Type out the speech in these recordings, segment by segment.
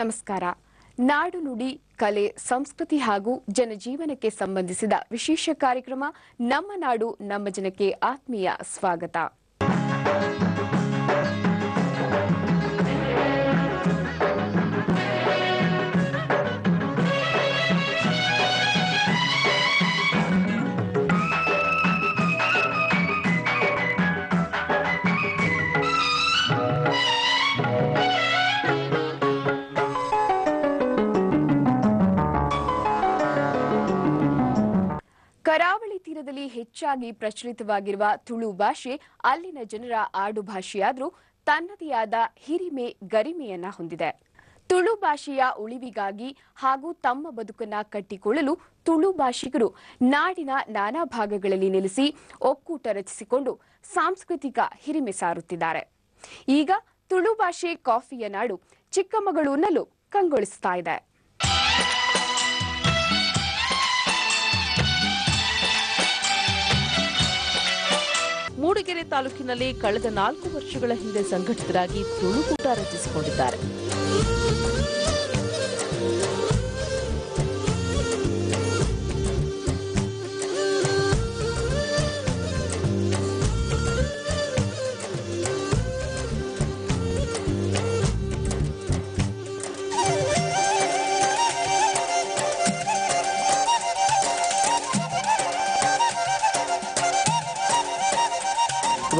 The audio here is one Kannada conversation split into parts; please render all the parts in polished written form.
ನಮಸ್ಕಾರ. ನಾಡು ನುಡಿ ಕಲೆ ಸಂಸ್ಕೃತಿ ಹಾಗೂ ಜನಜೀವನಕ್ಕೆ ಸಂಬಂಧಿಸಿದ ವಿಶೇಷ ಕಾರ್ಯಕ್ರಮ ನಮ್ಮ ನಾಡು ನಮ್ಮ ಜನಕ್ಕೆ ಆತ್ಮೀಯ ಸ್ವಾಗತ. ಕರಾವಳಿ ತೀರದಲ್ಲಿ ಹೆಚ್ಚಾಗಿ ಪ್ರಚಲಿತವಾಗಿರುವ ತುಳು ಭಾಷೆ ಅಲ್ಲಿನ ಜನರ ಆಡು ಭಾಷೆಯಾದರೂ ತನ್ನದೇ ಆದ ಹಿರಿಮೆ ಗರಿಮೆಯನ್ನ ಹೊಂದಿದೆ. ತುಳು ಭಾಷೆಯ ಉಳಿವಿಗಾಗಿ ಹಾಗೂ ತಮ್ಮ ಬದುಕನ್ನ ಕಟ್ಟಿಕೊಳ್ಳಲು ತುಳು ಭಾಷಿಗರು ನಾಡಿನ ನಾನಾ ಭಾಗಗಳಲ್ಲಿ ನೆಲೆಸಿ ಒಕ್ಕೂಟ ರಚಿಸಿಕೊಂಡು ಸಾಂಸ್ಕೃತಿಕ ಹಿರಿಮೆ ಸಾರುತ್ತಿದ್ದಾರೆ. ಈಗ ತುಳು ಭಾಷೆ ಕಾಫಿಯ ನಾಡು ಚಿಕ್ಕಮಗಳೂರಿನಲ್ಲೂ ಕಂಗೊಳಿಸುತ್ತಾ ಇದೆ. ಮೂಡಿಗೆರೆ ತಾಲೂಕಿನಲ್ಲಿ ಕಳೆದ 4 ವರ್ಷಗಳ ಹಿಂದೆ ಸಂಘಟಿತರಾಗಿ ತುಳುಕೂಟ ರಚಿಸಿಕೊಂಡಿದ್ದಾರೆ.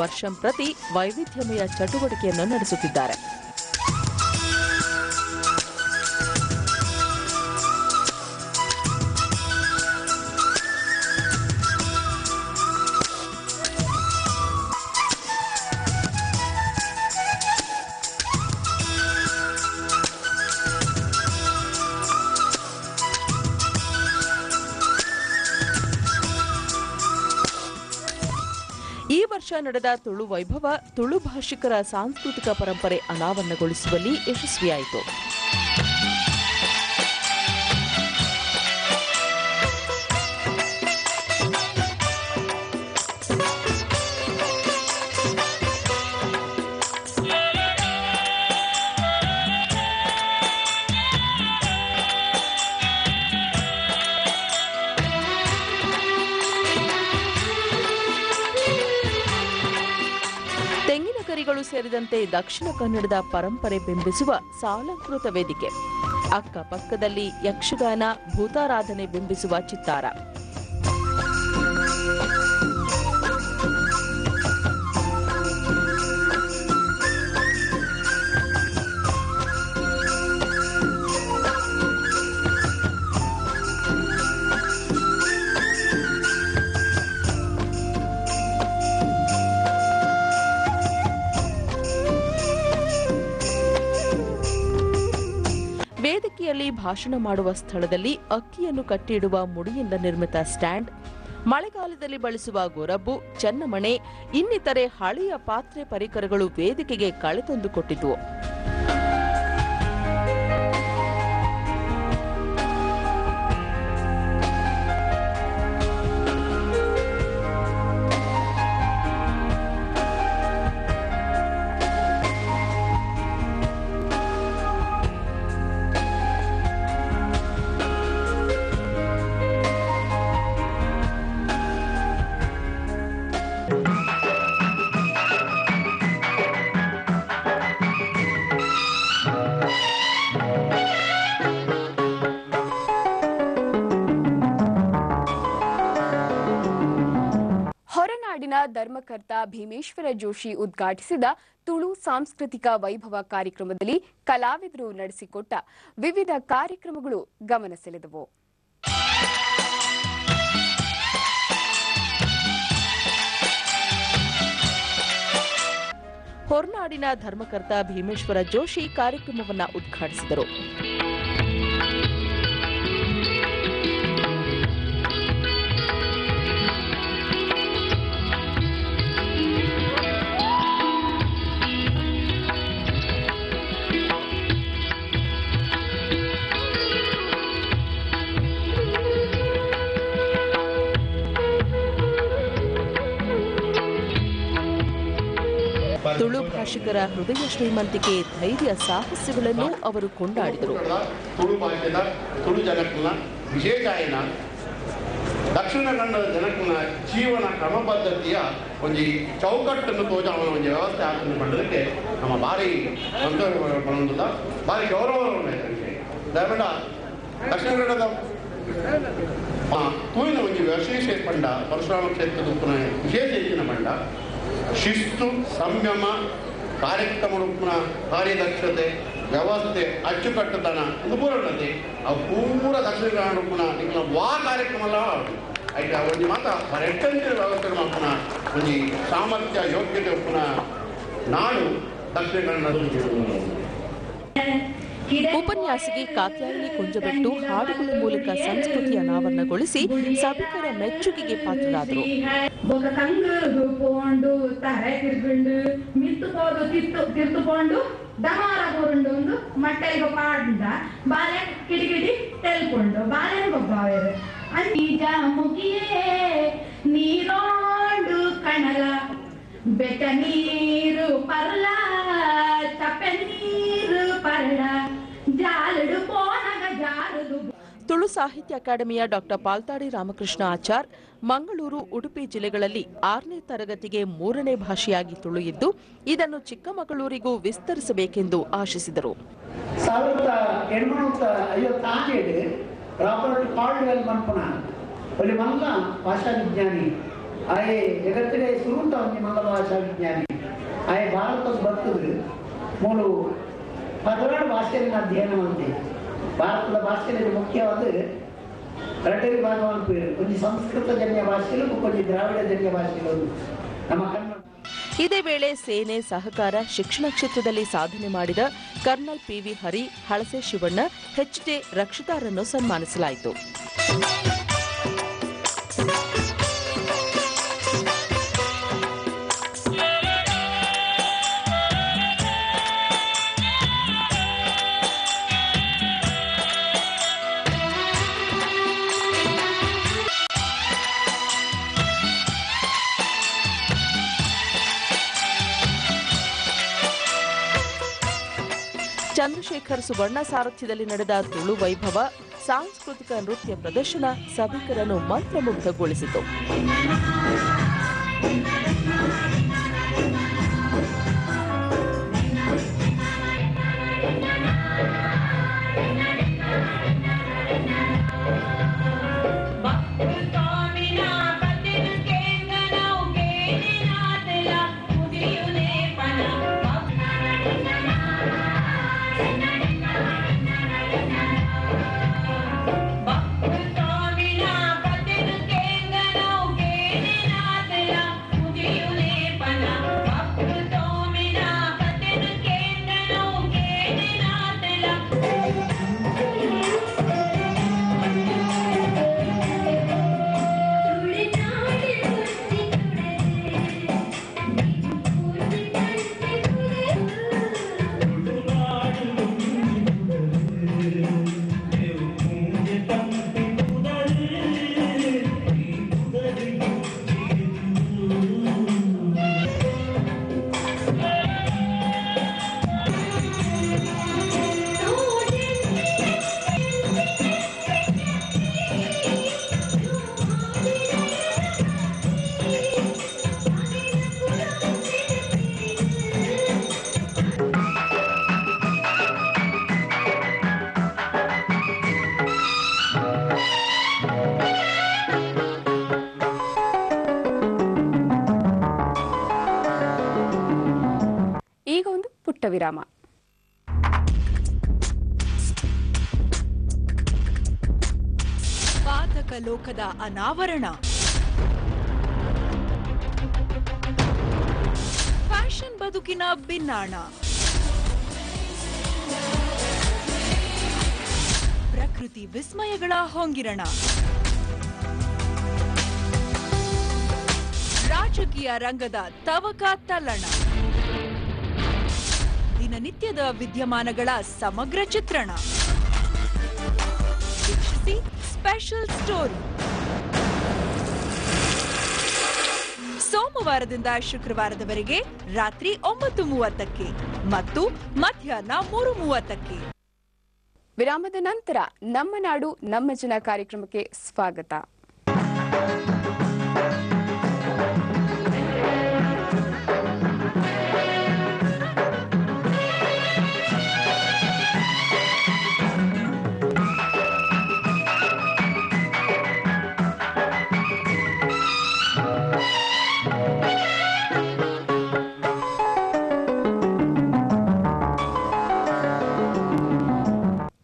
ವರ್ಷಂಪ್ರತಿ ವೈವಿಧ್ಯಮಯ ಚಟುವಟಿಕೆಯನ್ನು ನಡೆಸುತ್ತಿದ್ದಾರೆ. ಈ ವರ್ಷ ನಡೆದ ತುಳು ವೈಭವ ತುಳು ಭಾಷಿಕರ ಸಾಂಸ್ಕೃತಿಕ ಪರಂಪರೆ ಅನಾವರಣಗೊಳಿಸುವಲ್ಲಿ ಯಶಸ್ವಿಯಾಯಿತು. ತೆಂಗಿನಗರಿಗಳು ಸೇರಿದಂತೆ ದಕ್ಷಿಣ ಕನ್ನಡದ ಪರಂಪರೆ ಬಿಂಬಿಸುವ ಸಾಲಂಕೃತ ವೇದಿಕೆ, ಅಕ್ಕಪಕ್ಕದಲ್ಲಿ ಯಕ್ಷಗಾನ ಭೂತಾರಾಧನೆ ಬಿಂಬಿಸುವ ಚಿತ್ತಾರ, ವೇದಿಕೆಯಲ್ಲಿ ಭಾಷಣ ಮಾಡುವ ಸ್ಥಳದಲ್ಲಿ ಅಕ್ಕಿಯನ್ನು ಕಟ್ಟಿಡುವ ಮುಡಿಯಿಂದ ನಿರ್ಮಿತ ಸ್ಟ್ಯಾಂಡ್, ಮಳೆಗಾಲದಲ್ಲಿ ಬಳಸುವ ಗೊರಬು, ಚೆನ್ನಮಣೆ ಇನ್ನಿತರೆ ಹಳೆಯ ಪಾತ್ರೆ ಪರಿಕರಗಳು ವೇದಿಕೆಗೆ ಕಳೆತಂದು ಕೊಟ್ಟಿದ್ವು. ಹೊರನಾಡಿನ ಧರ್ಮಕರ್ತ ಭೀಮೇಶ್ವರ ಜೋಶಿ ಉದ್ಘಾಟಿಸಿದ ತುಳು ಸಾಂಸ್ಕೃತಿಕ ವೈಭವ ಕಾರ್ಯಕ್ರಮದಲ್ಲಿ ಕಲಾವಿದರು ನಡೆಸಿಕೊಟ್ಟ ವಿವಿಧ ಕಾರ್ಯಕ್ರಮಗಳು ಗಮನ ಸೆಳೆದವು. ಹೊರನಾಡಿನ ಧರ್ಮಕರ್ತ ಭೀಮೇಶ್ವರ ಜೋಶಿ ಕಾರ್ಯಕ್ರಮವನ್ನು ಉದ್ಘಾಟಿಸಿದರು. ತುಳು ಭಾಷಿಕರ ಹೃದಯ ಶ್ರೀಮಂತಿಕೆ, ಧೈರ್ಯ, ಸಾಹಸಗಳನ್ನು ಅವರು ಕೊಂಡಾಡಿದರು. ತುಳು ಭಾಷೆದ ತುಳು ಜನಕ್ಕನ ವಿಶೇಷಾಯನ ದಕ್ಷಿಣ ಕನ್ನಡದ ಜನಕ್ಕನ ಜೀವನ ಕ್ರಮ ಪದ್ಧತಿಯ ಒಂದು ಚೌಕಟ್ಟನ್ನು ತೋಜ ಅವನ ಒಂದು ವ್ಯವಸ್ಥೆ ಆಚರಣೆ ಮಾಡೋದಕ್ಕೆ ನಮ್ಮ ಭಾರಿ ಸಂತೋಷ ಪಡೋದಿಲ್ಲ, ಭಾರಿ ಗೌರವ ದಯಮಾಡ ದಕ್ಷಿಣ ಕನ್ನಡದ ತೂಯಿನ ಒಂದು ವಿಶೇಷ ಪಂಡ ಪರಶುರಾಮ ಕ್ಷೇತ್ರದ ಉಪ್ಪನ ವಿಶೇಷ ಹೆಚ್ಚಿನ ಪಂಡ ಶಿಸ್ತು, ಸಂಯಮ, ಕಾರ್ಯಕ್ರಮ ಕಾರ್ಯದಕ್ಷತೆ, ವ್ಯವಸ್ಥೆ, ಅಚ್ಚುಕಟ್ಟುತನ ಇದು ಪೂರ್ಣತೆ ಅವು ಪೂರ ದಕ್ಷಿಣ ಕನ್ನಡ ಉಪ್ಪನ ನಿಮ್ಮ ವಾ ಕಾರ್ಯಕ್ರಮ ಎಲ್ಲ అయితే ಒಂದು ಮಾತ್ರ రెట్టంటి వ్యవస్థను మాకున ಒಂದು ಸಾಮರ್ಥ್ಯ ಯೋಗ್ಯತೆ ಉಪ್ಪನ ನಾಡು ದಕ್ಷಿಣ ಕನ್ನಡ. ಉಪನ್ಯಾಸಕಿ ಕಾತ್ಯಾಯಿನಿ ಕುಂಜಬೆಟ್ಟು ಹಾಡುಗಳ ಮೂಲಕ ಸಂಸ್ಕೃತಿ ಅನಾವರಣಗೊಳಿಸಿ ಸಭಿಕರ ಮೆಚ್ಚುಗೆಗೆ ಪಾತ್ರರಾದರು. ದಮಾರ ಬೋರುಂಡು ಒಂದು ಮಟ್ಟೆಗೆ ಪಾಡಿದ ಬಾಲೆ ಕಿಡಿಗಿಡಿ ತೆಲ್ಕೊಂಡು ಬಾಲೆ ಗೊಬ್ಬಾವೇರು ಅಂಜ ಮುಗಿಯೇ ನೀರೋಂಡು ಕಣಲ ಬೆಟ್ಟ ನೀರು ಪರ್ಲ ಚಪ್ಪೆ ನೀರು ಪರ್ಲ ಜಾಲಡು ಪೋನಗ ಜಾರದು. ತುಳು ಸಾಹಿತ್ಯ ಅಕಾಡೆಮಿಯ ಡಾಕ್ಟರ್ ಪಾಲ್ತಾಡಿ ರಾಮಕೃಷ್ಣ ಆಚಾರ್ ಮಂಗಳೂರು, ಉಡುಪಿ ಜಿಲ್ಲೆಗಳಲ್ಲಿ 6ನೇ ತರಗತಿಗೆ 3ನೇ ಭಾಷೆಯಾಗಿ ತುಳು ಇದ್ದು ಇದನ್ನು ಚಿಕ್ಕಮಗಳೂರಿಗೂ ವಿಸ್ತರಿಸಬೇಕೆಂದು ಆಶಿಸಿದರು. 1857 ರಾಬರ್ಟ್ ಕಾಲ್ಡ್ವೆಲ್ ಮನ್ಪುನ ಒಲಿ ಮಂಗ ಭಾಷಾ ವಿಜ್ಞಾನಿ ಆಯೆ ಜಗತ್ತಿಗೆ ಸುರುಂತ ಒಂದು ಮಂಗ ಭಾಷಾ ವಿಜ್ಞಾನಿ ಆಯೆ ಭಾರತದ ಬರ್ತದೆ ಮೂಲು 12 ಭಾಷೆಯನ್ನು ಅಧ್ಯಯನ ಮಾಡಿದೆ. ಭಾರತದ ಭಾಷೆಯಲ್ಲಿ ಮುಖ್ಯವಾದ 2 ಭಾಗವನ್ನು ಪೇರು, ಒಂದು ಸಂಸ್ಕೃತ ಜನ್ಯ ಭಾಷೆಗಳು, ಒಂದು ದ್ರಾವಿಡ ಜನ್ಯ ಭಾಷೆಗಳು. ನಮ್ಮ ಕನ್ನಡ. ಇದೇ ವೇಳೆ ಸೇನೆ, ಸಹಕಾರ, ಶಿಕ್ಷಣ ಕ್ಷೇತ್ರದಲ್ಲಿ ಸಾಧನೆ ಮಾಡಿದ ಕರ್ನಲ್ ಪಿವಿ ಹರಿ, ಹಳಸೆ ಶಿವಣ್ಣ, ಎಚ್.ಟಿ. ರಕ್ಷಿತಾರನ್ನು ಸನ್ಮಾನಿಸಲಾಯಿತು. ಚಂದ್ರಶೇಖರ್ ಸುವರ್ಣ ಸಾರಥ್ಯದಲ್ಲಿ ನಡೆದ ತುಳು ವೈಭವ ಸಾಂಸ್ಕೃತಿಕ ನೃತ್ಯ ಪ್ರದರ್ಶನ ಸಭಿಕರನ್ನು ಮಂತ್ರಮುಗ್ಧಗೊಳಿಸಿತು. ವಿರಾಮ. ಪಾತಕ ಲೋಕದ ಅನಾವರಣ, ಫ್ಯಾಷನ್ ಬದುಕಿನ ಭಿನ್ನಾಣ, ಪ್ರಕೃತಿ ವಿಸ್ಮಯಗಳ ಹೊಂಗಿರಣ, ರಾಜಕೀಯ ರಂಗದ ತವಕ ತಲ್ಲಣ, ದಿನನಿತ್ಯದ ವಿದ್ಯಮಾನಗಳ ಸಮಗ್ರ ಚಿತ್ರಣ. ವೀಕ್ಷಿಸಿ ಸ್ಪೆಷಲ್ ಸ್ಟೋರಿ. ಸೋಮವಾರದಿಂದ ಶುಕ್ರವಾರದವರೆಗೆ ರಾತ್ರಿ 9:30ಕ್ಕೆ ಮತ್ತು ಮಧ್ಯಾಹ್ನ 3:30ಕ್ಕೆ. ವಿರಾಮದ ನಂತರ ನಮ್ಮ ನಾಡು ನಮ್ಮ ಜನ ಕಾರ್ಯಕ್ರಮಕ್ಕೆ ಸ್ವಾಗತ.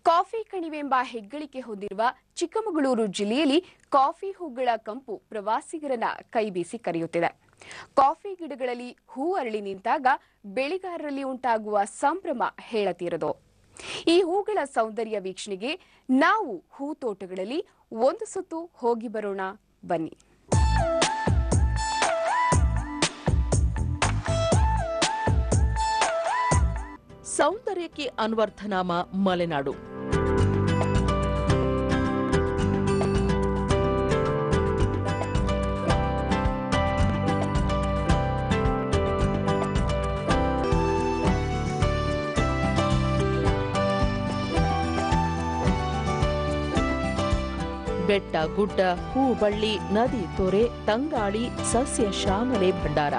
ಕಾಫಿ ಕಣಿವೆಂಬ ಹೆಗ್ಗಳಿಕೆ ಹೊಂದಿರುವ ಚಿಕ್ಕಮಗಳೂರು ಜಿಲ್ಲೆಯಲ್ಲಿ ಕಾಫಿ ಹೂಗಳ ಕಂಪು ಪ್ರವಾಸಿಗರನ್ನ ಕೈಬೀಸಿ ಕರೆಯುತ್ತಿದೆ. ಕಾಫಿ ಗಿಡಗಳಲ್ಲಿ ಹೂ ಅರಳಿ ನಿಂತಾಗ ಬೆಳೆಗಾರರಲ್ಲಿ ಉಂಟಾಗುವ ಸಂಭ್ರಮ ಹೇಳತೀರದು. ಈ ಹೂಗಳ ಸೌಂದರ್ಯ ವೀಕ್ಷಣೆಗೆ ನಾವು ಹೂ ತೋಟಗಳಲ್ಲಿ ಒಂದು ಸುತ್ತು ಹೋಗಿ ಬರೋಣ ಬನ್ನಿ. ಸೌಂದರ್ಯಕ್ಕೆ ಅನ್ವರ್ಥನಾಮ ಮಲೆನಾಡು. ಬೆಟ್ಟ ಗುಡ್ಡ, ಹೂ ಬಳ್ಳಿ, ನದಿ ತೊರೆ, ತಂಗಾಳಿ, ಸಸ್ಯ ಶ್ಯಾಮಲೆ ಭಂಡಾರ.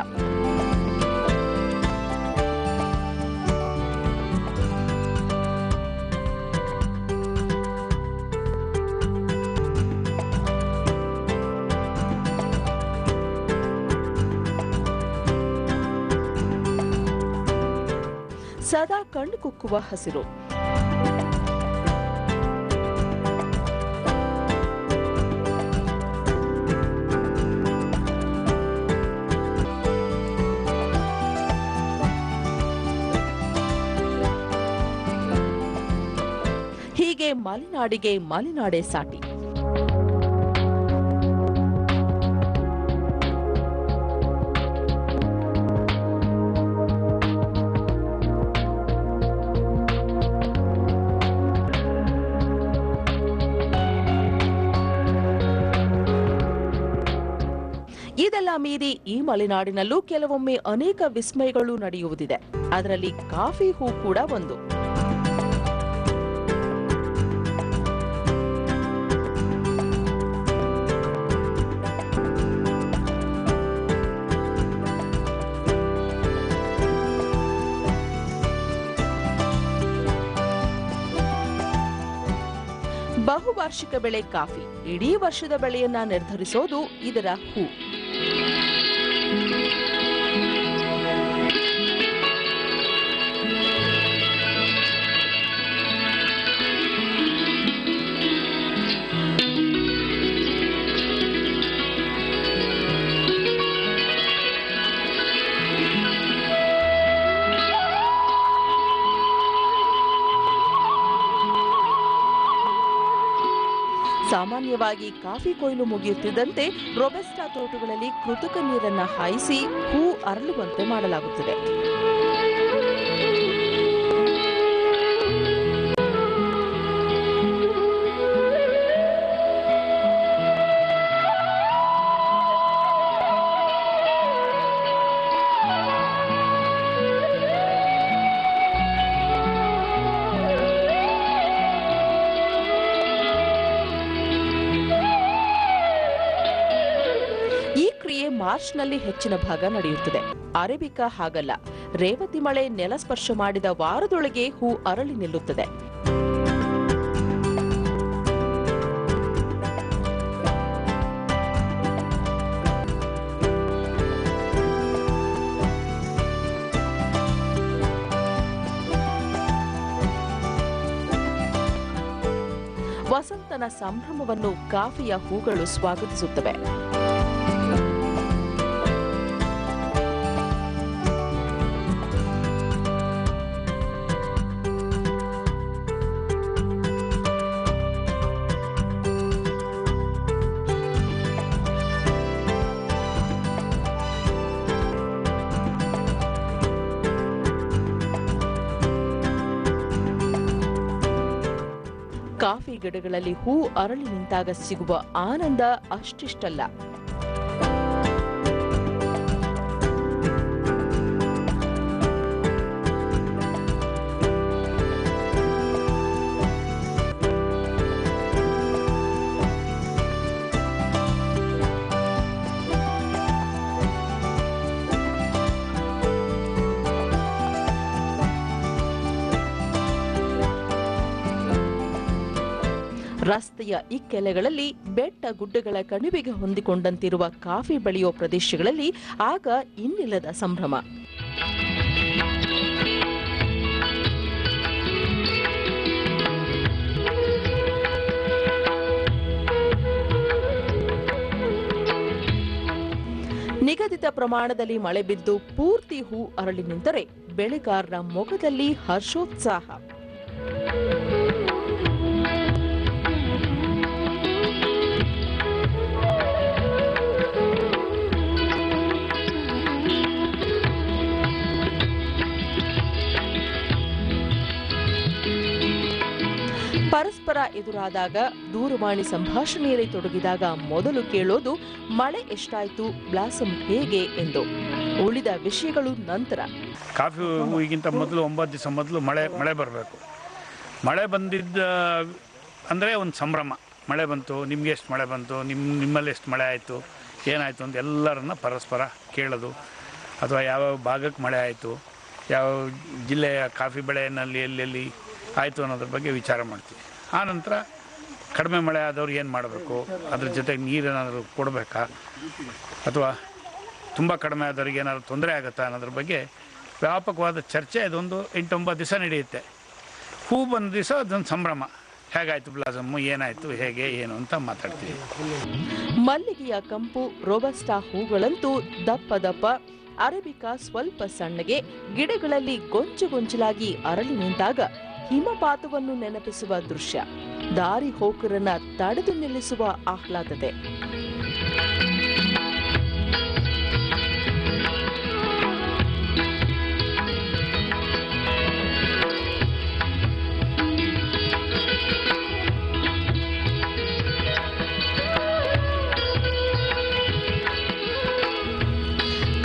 ಸದಾ ಕಣ್ಣು ಕುಕ್ಕುವ ಹಸಿರು. ಹೀಗೆ ಮಲೆನಾಡಿಗೆ ಮಲೆನಾಡೇ ಸಾಟಿ. ಇದೆಲ್ಲ ಮೀರಿ ಈ ಮಲೆನಾಡಿನಲ್ಲೂ ಕೆಲವೊಮ್ಮೆ ಅನೇಕ ವಿಸ್ಮಯಗಳು ನಡೆಯುವುದಿದೆ. ಅದರಲ್ಲಿ ಕಾಫಿ ಹೂ ಕೂಡ ಒಂದು. ಬಹುವಾರ್ಷಿಕ ಬೆಳೆ ಕಾಫಿ ಇಡೀ ವರ್ಷದ ಬೆಳೆಯನ್ನ ನಿರ್ಧರಿಸೋದು ಇದರ ಹೂ. ಸಾಮಾನ್ಯವಾಗಿ ಕಾಫಿ ಕೊಯ್ಲು ಮುಗಿಯುತ್ತಿದ್ದಂತೆ ರೊಬೆಸ್ಟಾ ತೋಟಗಳಲ್ಲಿ ಕೃತಕ ನೀರನ್ನ ಹಾಯಿಸಿ ಹೂ ಅರಳುವಂತೆ ಮಾಡಲಾಗುತ್ತದೆ. ಮಾರ್ಚ್ನಲ್ಲಿ ಹೆಚ್ಚಿನ ಭಾಗ ನಡೆಯುತ್ತದೆ. ಅರೇಬಿಕಾ ಹಾಗಲ್ಲ. ರೇವತಿ ಮಳೆ ನೆಲ ಸ್ಪರ್ಶ ಮಾಡಿದ ವಾರದೊಳಗೆ ಹೂ ಅರಳಿ ನಿಲ್ಲುತ್ತದೆ. ವಸಂತನ ಸಂಭ್ರಮವನ್ನು ಕಾಫಿಯ ಹೂಗಳು ಸ್ವಾಗತಿಸುತ್ತವೆ. ಕಾಫಿ ಗಿಡಗಳಲ್ಲಿ ಹೂ ಅರಳಿ ನಿಂತಾಗ ಸಿಗುವ ಆನಂದ ಅಷ್ಟಿಷ್ಟಲ್ಲ. ರಸ್ತೆಯ ಇಕ್ಕೆಲೆಗಳಲ್ಲಿ ಬೆಟ್ಟ ಗುಡ್ಡಗಳ ಕಣಿವೆಗೆ ಹೊಂದಿಕೊಂಡಂತಿರುವ ಕಾಫಿ ಬೆಳೆಯುವ ಪ್ರದೇಶಗಳಲ್ಲಿ ಆಗ ಇನ್ನಿಲ್ಲದ ಸಂಭ್ರಮ. ನಿಗದಿತ ಪ್ರಮಾಣದಲ್ಲಿ ಮಳೆ ಬಿದ್ದು ಪೂರ್ತಿ ಹೂ ಅರಳಿ ನಿಂತರೆ ಬೆಳೆಗಾರರ ಮೊಗದಲ್ಲಿ ಹರ್ಷೋತ್ಸಾಹ. ಪರಸ್ಪರ ಎದುರಾದಾಗ, ದೂರವಾಣಿ ಸಂಭಾಷಣೆಯಲ್ಲಿ ತೊಡಗಿದಾಗ ಮೊದಲು ಕೇಳೋದು ಮಳೆ ಎಷ್ಟಾಯ್ತು, ಬ್ಲಾಸಮ್ ಹೇಗೆ ಎಂದು. ಉಳಿದ ವಿಷಯಗಳು ನಂತರ. ಕಾಫಿ ಹೂವಿಗಿಂತ ಮೊದಲು 9 ದಿವಸ ಮೊದಲು ಮಳೆ ಬರಬೇಕು. ಮಳೆ ಬಂದಿದ್ದ ಅಂದರೆ ಒಂದು ಸಂಭ್ರಮ. ಮಳೆ ಬಂತು, ನಿಮ್ಗೆ ಎಷ್ಟು ಮಳೆ ಬಂತು, ನಿಮ್ಮಲ್ಲಿ ಎಷ್ಟು ಮಳೆ ಆಯಿತು, ಏನಾಯಿತು ಅಂತ ಎಲ್ಲರನ್ನ ಪರಸ್ಪರ ಕೇಳೋದು. ಅಥವಾ ಯಾವ ಭಾಗಕ್ಕೆ ಮಳೆ ಆಯಿತು, ಯಾವ ಜಿಲ್ಲೆಯ ಕಾಫಿ ಬೆಳೆಯಲ್ಲಿ ಎಲ್ಲೆಲ್ಲಿ ಆಯಿತು ಅನ್ನೋದ್ರ ಬಗ್ಗೆ ವಿಚಾರ ಮಾಡ್ತೀವಿ. ಆನಂತರ ಕಡಿಮೆ ಮಳೆ ಆದವ್ರು ಏನು ಮಾಡಬೇಕು, ಅದ್ರ ಜೊತೆಗೆ ನೀರೇನಾದರೂ ಕೊಡಬೇಕಾ, ಅಥವಾ ತುಂಬ ಕಡಿಮೆ ಆದವ್ರಿಗೆ ಏನಾದರೂ ತೊಂದರೆ ಆಗುತ್ತಾ ಅನ್ನೋದ್ರ ಬಗ್ಗೆ ವ್ಯಾಪಕವಾದ ಚರ್ಚೆ ಇದೊಂದು 8-9 ದಿವಸ ನಡೆಯುತ್ತೆ. ಹೂ ಬಂದ ದಿವಸ ಅದೊಂದು ಸಂಭ್ರಮ. ಹೇಗಾಯಿತು ಬ್ಲಾಸಮ್ಮು, ಏನಾಯಿತು, ಹೇಗೆ ಏನು ಅಂತ ಮಾತಾಡ್ತೀವಿ. ಮಲ್ಲಿಗೆಯ ಕಂಪು, ರೋಬಸ್ಟಾ ಹೂಗಳಂತೂ ದಪ್ಪ ದಪ್ಪ, ಅರೇಬಿಕಾ ಸ್ವಲ್ಪ ಸಣ್ಣಗೆ, ಗಿಡಗಳಲ್ಲಿ ಗೊಂಚಲಾಗಿ ಅರಳಿ ನಿಂತಾಗ ಹಿಮಪಾತವನ್ನು ನೆನಪಿಸುವ ದೃಶ್ಯ, ದಾರಿ ಹೋಕರನ್ನ ತಡೆದು ನಿಲ್ಲಿಸುವ ಆಹ್ಲಾದತೆ.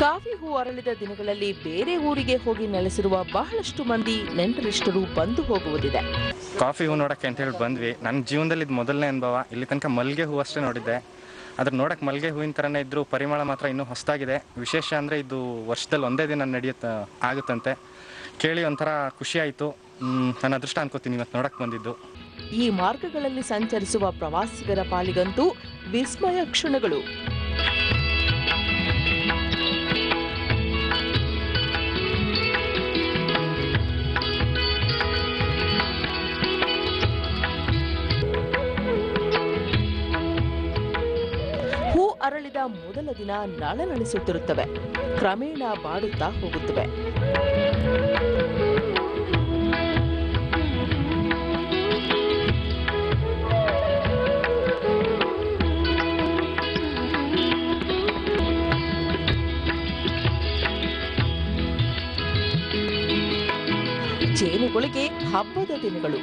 ಕಾಫಿ ಹೂ ಅರಳಿದ ದಿನಗಳಲ್ಲಿ ಬೇರೆ ಊರಿಗೆ ಹೋಗಿ ನೆಲೆಸಿರುವ ಬಹಳಷ್ಟು ಮಂದಿ ನೆಂಟರಿಷ್ಟರು ಬಂದು ಹೋಗುವುದಿದೆ. ಕಾಫಿ ಹೂ ನೋಡಕ್ಕೆ ಅಂತ ಹೇಳಿ ಬಂದ್ವಿ. ನನ್ನ ಜೀವನದಲ್ಲಿ ಇದು ಮೊದಲನೇ ಅನುಭವ. ಇಲ್ಲಿ ತನಕ ಮಲ್ಲಿಗೆ ಹೂ ಅಷ್ಟೇ ನೋಡಿದ್ದೆ. ಅದ್ರ ನೋಡಕ್ಕೆ ಮಲ್ಲಿಗೆ ಹೂವಿನ ಥರನೇ ಇದ್ರು, ಪರಿಮಳ ಮಾತ್ರ ಇನ್ನೂ ಹೊಸದಾಗಿದೆ. ವಿಶೇಷ ಅಂದರೆ ಇದು ವರ್ಷದಲ್ಲಿ ಒಂದೇ ದಿನ ಆಗುತ್ತಂತೆ. ಕೇಳಿ ಒಂಥರ ಖುಷಿ ಆಯಿತು. ನನ್ನ ಅದೃಷ್ಟ ಅನ್ಕೋತೀನಿ ಇವತ್ತು ನೋಡಕ್ಕೆ ಬಂದಿದ್ದು. ಈ ಮಾರ್ಗಗಳಲ್ಲಿ ಸಂಚರಿಸುವ ಪ್ರವಾಸಿಗರ ಪಾಲಿಗಂತೂ ವಿಸ್ಮಯ ಕ್ಷಣಗಳು. ಹೂ ಅರಳಿದ ಮೊದಲ ದಿನ ನಳನಳಿಸುತ್ತಿರುತ್ತವೆ, ಕ್ರಮೇಣ ಬಾಡುತ್ತಾ ಹೋಗುತ್ತವೆ. ಜೇನುಗಳಿಗೆ ಹಬ್ಬದ ದಿನಗಳು.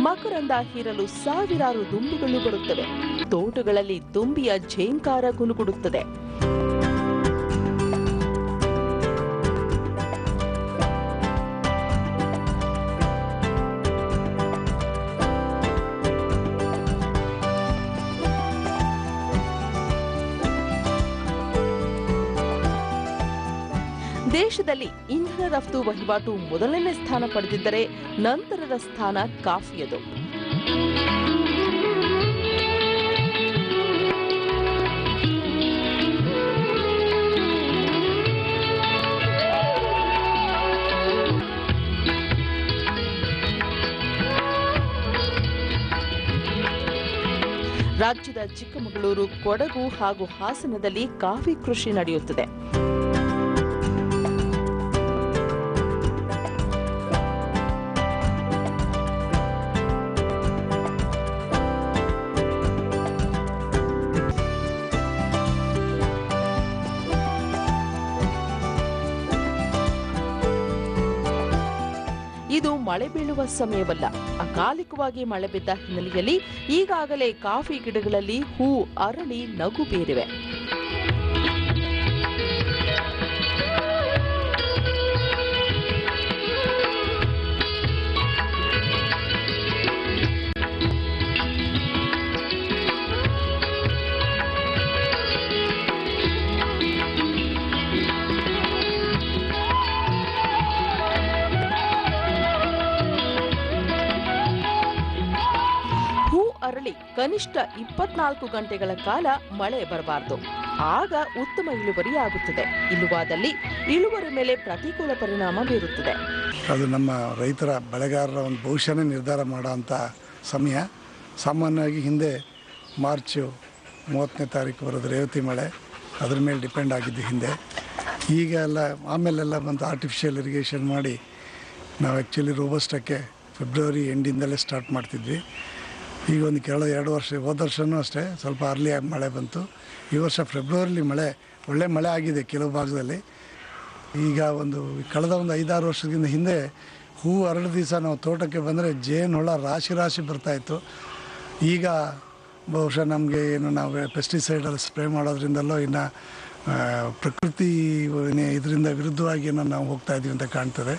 ಮಕರಂದ ಹೀರಲು ಸಾವಿರಾರು ದುಂಬಿಗಳು ಬರುತ್ತವೆ. ತೋಟಗಳಲ್ಲಿ ದುಂಬಿಯ ಝೇಂಕಾರ ಗುನುಗುಡುತ್ತದೆ. ದೇಶದಲ್ಲಿ ಇಂಧನ ರಫ್ತು ವಹಿವಾಟು ಮೊದಲನೇ ಸ್ಥಾನ ಪಡೆದಿದ್ದರೆ ನಂತರದ ಸ್ಥಾನ ಕಾಫಿಯದು. ರಾಜ್ಯದ ಚಿಕ್ಕಮಗಳೂರು, ಕೊಡಗು ಹಾಗೂ ಹಾಸನದಲ್ಲಿ ಕಾಫಿ ಕೃಷಿ ನಡೆಯುತ್ತದೆ. ಇದು ಮಳೆ ಬೀಳುವ ಸಮಯವಲ್ಲ. ಅಕಾಲಿಕವಾಗಿ ಮಳೆ ಬಿದ್ದ ಹಿನ್ನೆಲೆಯಲ್ಲಿ ಈಗಾಗಲೇ ಕಾಫಿ ಗಿಡಗಳಲ್ಲಿ ಹೂ ಅರಳಿ ನಗು ಬೀರಿವೆ. ಅರಳಿ ಕನಿಷ್ಠ 24 ಗಂಟೆಗಳ ಕಾಲ ಮಳೆ ಬರಬಾರದು. ಆಗ ಉತ್ತಮ ಇಳುವರಿ ಆಗುತ್ತದೆ. ಇಲ್ಲವಾದಲ್ಲಿ ಇಳುವರಿ ಮೇಲೆ ಪ್ರತಿಕೂಲ ಪರಿಣಾಮ ಬೀರುತ್ತದೆ. ಅದು ನಮ್ಮ ರೈತರ ಬೆಳೆಗಾರರ ಒಂದು ಭವಿಷ್ಯನೇ ನಿರ್ಧಾರ ಮಾಡೋಂಥ ಸಮಯ. ಸಾಮಾನ್ಯವಾಗಿ ಹಿಂದೆ ಮಾರ್ಚ್ 30ನೇ ತಾರೀಕು ಬರೋದು ರೇವತಿ ಮಳೆ, ಅದ್ರ ಮೇಲೆ ಡಿಪೆಂಡ್ ಆಗಿದ್ದು ಹಿಂದೆ. ಈಗ ಎಲ್ಲ ಆಮೇಲೆಲ್ಲ ಬಂದು ಆರ್ಟಿಫಿಷಿಯಲ್ ಇರಿಗೇಷನ್ ಮಾಡಿ ನಾವು ಆ್ಯಕ್ಚುಲಿ ರೋಬಸ್ಟಕ್ಕೆ ಫೆಬ್ರವರಿ ಎಂಡಿಂದಲೇ ಸ್ಟಾರ್ಟ್ ಮಾಡ್ತಿದ್ವಿ. ಈಗ ಒಂದು 2 ವರ್ಷ, ಹೋದ ವರ್ಷವೂ ಅಷ್ಟೇ ಸ್ವಲ್ಪ ಅರ್ಲಿಯಾಗಿ ಮಳೆ ಬಂತು. ಈ ವರ್ಷ ಫೆಬ್ರವರಿಲಿ ಒಳ್ಳೆ ಮಳೆ ಆಗಿದೆ ಕೆಲವು ಭಾಗದಲ್ಲಿ. ಈಗ ಕಳೆದ 5-6 ವರ್ಷದಿಂದ ಹಿಂದೆ ಹೂವು ಅರಳು ದಿವಸ ನಾವು ತೋಟಕ್ಕೆ ಬಂದರೆ ಜೇನುಹುಳ ರಾಶಿ ಬರ್ತಾಯಿತ್ತು. ಈಗ ಬಹುಶಃ ನಮಗೆ ನಾವು ಪೆಸ್ಟಿಸೈಡಲ್ಲಿ ಸ್ಪ್ರೇ ಮಾಡೋದ್ರಿಂದಲೋ ಇನ್ನು ಪ್ರಕೃತಿ ಇದರಿಂದ ವಿರುದ್ಧವಾಗಿ ನಾವು ಹೋಗ್ತಾ ಇದ್ದೀವಿ ಅಂತ ಕಾಣ್ತದೆ.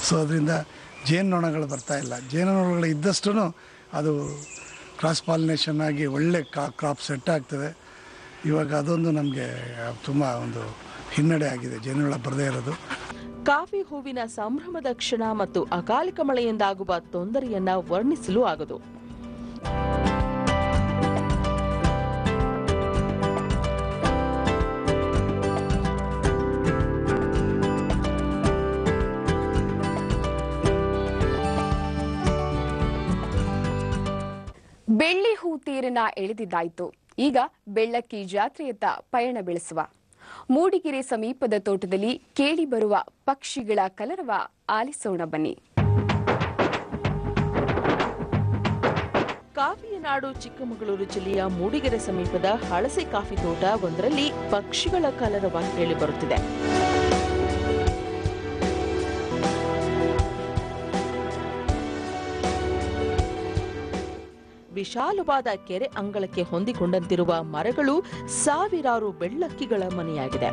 ಸೊ ಅದರಿಂದ ಜೇನುನೊಣಗಳು ಬರ್ತಾಯಿಲ್ಲ. ಜೇನುನೊಣಗಳು ಇದ್ದಷ್ಟು ಅದು ಕ್ರಾಸ್ ಪಾಲಿನೇಷನ್ ಆಗಿ ಒಳ್ಳೆ ಕ್ರಾಪ್ ಸೆಟ್ ಆಗ್ತದೆ. ಇವಾಗ ಅದೊಂದು ನಮಗೆ ತುಂಬ ಒಂದು ಹಿನ್ನಡೆ ಆಗಿದೆ, ಜೇನುಹುಳ ಬರದೇ ಇರೋದು. ಕಾಫಿ ಹೂವಿನ ಸಂಭ್ರಮದ ಕ್ಷಣ ಮತ್ತು ಅಕಾಲಿಕ ಮಳೆಯಿಂದಾಗುವ ತೊಂದರೆಯನ್ನ ವರ್ಣಿಸಲು ಆಗದು. ಬೆಳ್ಳಿ ಹೂ ತೀರನ ಎಳೆದಿದ್ದಾಯಿತು. ಈಗ ಬೆಳ್ಳಕ್ಕಿ ಜಾತ್ರೆಯತ್ತ ಪಯಣ ಬೆಳೆಸುವ. ಮೂಡಿಗೆರೆ ಸಮೀಪದ ತೋಟದಲ್ಲಿ ಕೇಳಿ ಬರುವ ಪಕ್ಷಿಗಳ ಕಲರವ ಆಲಿಸೋಣ ಬನ್ನಿ. ಕಾಫಿಯ ನಾಡು ಚಿಕ್ಕಮಗಳೂರು ಜಿಲ್ಲೆಯ ಮೂಡಿಗೆರೆ ಸಮೀಪದ ಹಳಸೆ ಕಾಫಿ ತೋಟ ಒಂದರಲ್ಲಿ ಪಕ್ಷಿಗಳ ಕಲರವ ಕೇಳಿಬರುತ್ತಿದೆ. ವಿಶಾಲವಾದ ಕೆರೆ ಅಂಗಳಕ್ಕೆ ಹೊಂದಿಕೊಂಡಂತಿರುವ ಮರಗಳು ಸಾವಿರಾರು ಬೆಳ್ಳಕ್ಕಿಗಳ ಮನೆಯಾಗಿದೆ.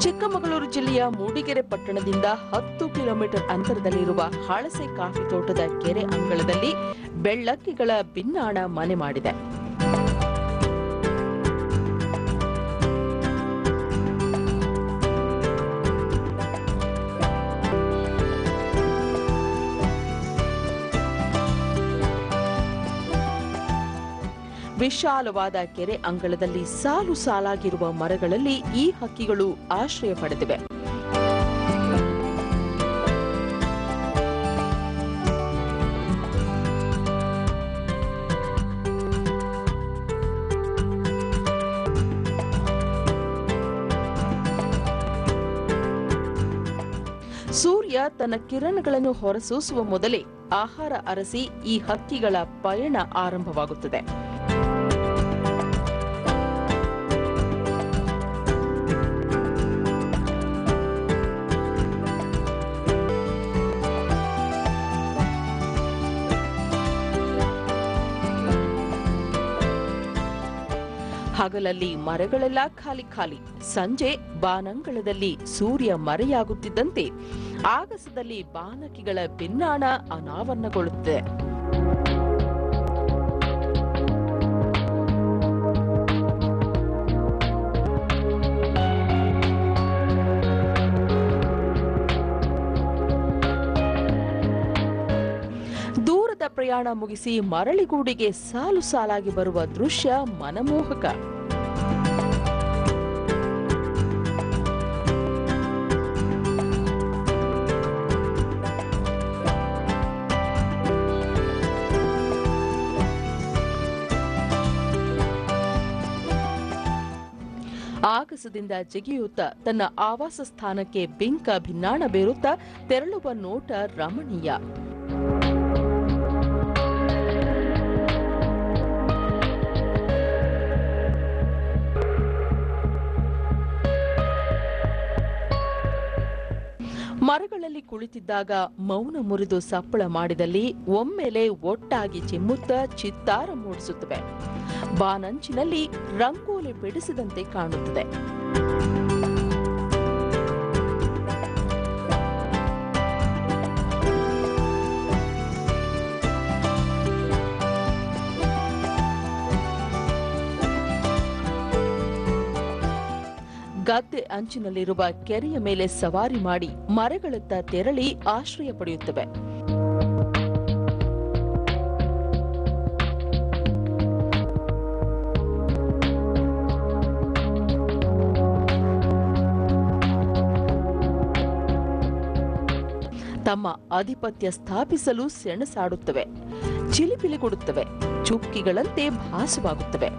ಚಿಕ್ಕಮಗಳೂರು ಜಿಲ್ಲೆಯ ಮೂಡಿಗೆರೆ ಪಟ್ಟಣದಿಂದ 10 ಕಿಲೋಮೀಟರ್ ಅಂತರದಲ್ಲಿರುವ ಹಳಸೆ ಕಾಫಿ ತೋಟದ ಕೆರೆ ಅಂಗಳದಲ್ಲಿ ಬೆಳ್ಳಕ್ಕಿಗಳ ಬಿನ್ನಾಣ ಮನೆ ಮಾಡಿದೆ. ವಿಶಾಲವಾದ ಕೆರೆ ಅಂಗಳದಲ್ಲಿ ಸಾಲು ಸಾಲಾಗಿರುವ ಮರಗಳಲ್ಲಿ ಈ ಹಕ್ಕಿಗಳು ಆಶ್ರಯ ಪಡೆದಿವೆ. ಸೂರ್ಯ ತನ್ನ ಕಿರಣಗಳನ್ನು ಹೊರಸೂಸುವ ಮೊದಲೇ ಆಹಾರ ಅರಸಿ ಈ ಹಕ್ಕಿಗಳ ಪಯಣ ಆರಂಭವಾಗುತ್ತದೆ. ಹಗಲಲ್ಲಿ ಮರಗಳೆಲ್ಲ ಖಾಲಿ. ಸಂಜೆ ಬಾನಂಗಳದಲ್ಲಿ ಸೂರ್ಯ ಮರೆಯಾಗುತ್ತಿದ್ದಂತೆ ಆಗಸದಲ್ಲಿ ಬಾಲಕಿಗಳ ಬಿನ್ನಾಣ ಅನಾವರಣಗೊಳ್ಳುತ್ತದೆ. ದೂರದ ಪ್ರಯಾಣ ಮುಗಿಸಿ ಮರಳಿಗೂಡಿಗೆ ಸಾಲು ಸಾಲಾಗಿ ಬರುವ ದೃಶ್ಯ ಮನಮೋಹಕ. ಆಗಸದಿಂದ ಜಿಗಿಯುತ್ತಾ ತನ್ನ ಆವಾಸ ಸ್ಥಾನಕ್ಕೆ ಬಿಂಕ ಭಿನ್ನಾಣ ಬೇರುತ್ತಾ ತೆರಳುವ ನೋಟ ರಮಣೀಯ. ಮರಗಳಲ್ಲಿ ಕುಳಿತಿದ್ದಾಗ ಮೌನ ಮುರಿದು ಸಪ್ಪಳ ಮಾಡಿದಲ್ಲಿ ಒಮ್ಮೆಲೆ ಒಟ್ಟಾಗಿ ಚಿಮ್ಮುತ್ತಾ ಚಿತ್ತಾರ ಮೂಡಿಸುತ್ತವೆ. ಬಾನಂಚಿನಲ್ಲಿ ರಂಗೋಲಿ ಬಿಡಿಸಿದಂತೆ ಕಾಣುತ್ತದೆ. ಗದ್ದೆ ಅಂಚಿನಲ್ಲಿರುವ ಕೆರೆಯ ಮೇಲೆ ಸವಾರಿ ಮಾಡಿ ಮರಗಳತ್ತ ತೆರಳಿ ಆಶ್ರಯ ಪಡೆಯುತ್ತವೆ. ತಮ್ಮ ಆಧಿಪತ್ಯ ಸ್ಥಾಪಿಸಲು ಸೆಣಸಾಡುತ್ತವೆ, ಚಿಲಿಪಿಲಿ ಕೊಡುತ್ತವೆ, ಚುಕ್ಕಿಗಳಂತೆ ಭಾಸವಾಗುತ್ತವೆ.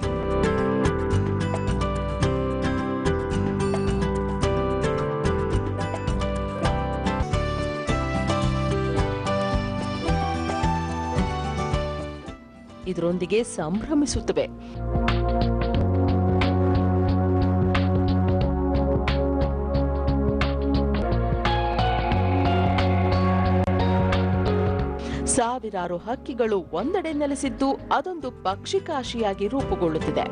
ಇದರೊಂದಿಗೆ ಸಂಭ್ರಮಿಸುತ್ತವೆ. ಸಾವಿರಾರು ಹಕ್ಕಿಗಳು ಒಂದೆಡೆ ನೆಲೆಸಿದ್ದು ಅದೊಂದು ಪಕ್ಷಿಕಾಶಿಯಾಗಿ ರೂಪುಗೊಳ್ಳುತ್ತಿದೆ.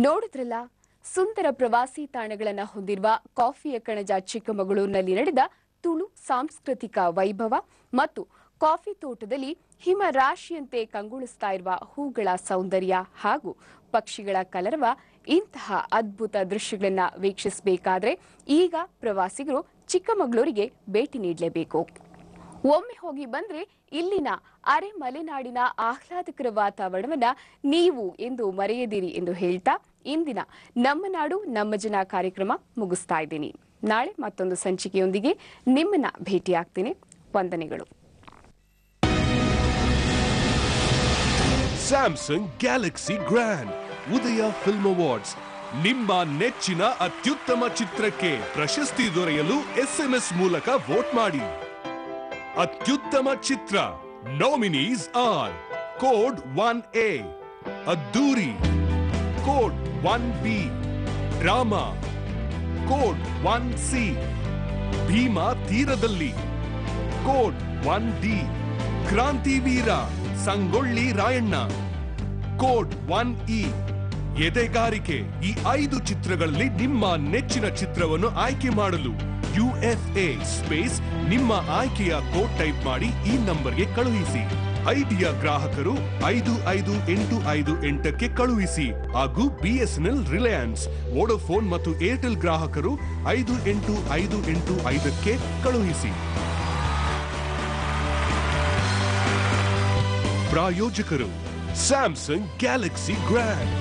ನೋಡಿದ್ರಲ್ಲ, ಸುಂದರ ಪ್ರವಾಸಿ ತಾಣಗಳನ್ನು ಹೊಂದಿರುವ ಕಾಫಿಯ ಕಣಜ ಚಿಕ್ಕಮಗಳೂರಿನಲ್ಲಿ ನಡೆದ ತುಳು ಸಾಂಸ್ಕೃತಿಕ ವೈಭವ ಮತ್ತು ಕಾಫಿ ತೋಟದಲ್ಲಿ ಹಿಮ ರಾಶಿಯಂತೆ ಕಂಗೊಳಿಸ್ತಾ ಇರುವ ಹೂಗಳ ಸೌಂದರ್ಯ ಹಾಗೂ ಪಕ್ಷಿಗಳ ಕಲರವ. ಇಂತಹ ಅದ್ಭುತ ದೃಶ್ಯಗಳನ್ನು ವೀಕ್ಷಿಸಬೇಕಾದ್ರೆ ಈಗ ಪ್ರವಾಸಿಗರು ಚಿಕ್ಕಮಗಳೂರಿಗೆ ಭೇಟಿ ನೀಡಲೇಬೇಕು. ಒಮ್ಮೆ ಹೋಗಿ ಬಂದ್ರೆ ಇಲ್ಲಿನ ಅರೆ ಮಲೆನಾಡಿನ ಆಹ್ಲಾದಕರ ವಾತಾವರಣವನ್ನ ನೀವು ಎಂದು ಮರೆಯದಿರಿ ಎಂದು ಹೇಳ್ತಾ ಇಂದಿನ ನಮ್ಮ ನಾಡು ನಮ್ಮ ಜನ ಕಾರ್ಯಕ್ರಮ ಮುಗಿಸ್ತಾ ಇದ್ದೀನಿ. ನಾಳೆ ಮತ್ತೊಂದು ಸಂಚಿಕೆಯೊಂದಿಗೆ ನಿಮ್ಮನ್ನ ಭೇಟಿಯಾಗ್ತೀನಿ. ವಂದನೆಗಳು. ಸ್ಯಾಮ್ಸಂಗ್ ಗ್ಯಾಲಕ್ಸಿ ಗ್ರ್ಯಾಂಡ್ ಉದಯ ಫಿಲ್ಮ್ ಅವಾರ್ಡ್ಸ್. ನಿಮ್ಮ ನೆಚ್ಚಿನ ಅತ್ಯುತ್ತಮ ಚಿತ್ರಕ್ಕೆ ಪ್ರಶಸ್ತಿ ದೊರೆಯಲು SMS ಮೂಲಕ ವೋಟ್ ಮಾಡಿ. ಅತ್ಯುತ್ತಮ ಚಿತ್ರ ನಾಮಿನೀಸ್ ಆರ್ ಕೋಡ್ 1A ಅದ್ದೂರಿ, code 1B drama, code 1C Bima ತೀರದಲ್ಲಿ, ಕೋಡ್ 1D ಕ್ರಾಂತಿವೀರ ಸಂಗೊಳ್ಳಿ ರಾಯಣ್ಣ, ಕೋಡ್ 1E ಎದೆಗಾರಿಕೆ. ಈ 5 ಚಿತ್ರಗಳಲ್ಲಿ ನಿಮ್ಮ ನೆಚ್ಚಿನ ಚಿತ್ರವನ್ನು ಆಯ್ಕೆ ಮಾಡಲು UFA ಸ್ಪೇಸ್ ನಿಮ್ಮ ಆಯ್ಕೆಯ ಕೋಡ್ ಟೈಪ್ ಮಾಡಿ ಈ ನಂಬರ್ಗೆ ಕಳುಹಿಸಿ. ಐಡಿಯಾ ಗ್ರಾಹಕರು 55858ಕ್ಕೆ ಕಳುಹಿಸಿ ಹಾಗೂ BSNL, ರಿಲಯನ್ಸ್, ವೋಡೋಫೋನ್ ಮತ್ತು ಏರ್ಟೆಲ್ ಗ್ರಾಹಕರು 58585ಕ್ಕೆ ಕಳುಹಿಸಿ. ಪ್ರಾಯೋಜಕರು ಸ್ಯಾಮ್ಸಂಗ್ ಗ್ಯಾಲಕ್ಸಿ ಗ್ರ್ಯಾಂಡ್.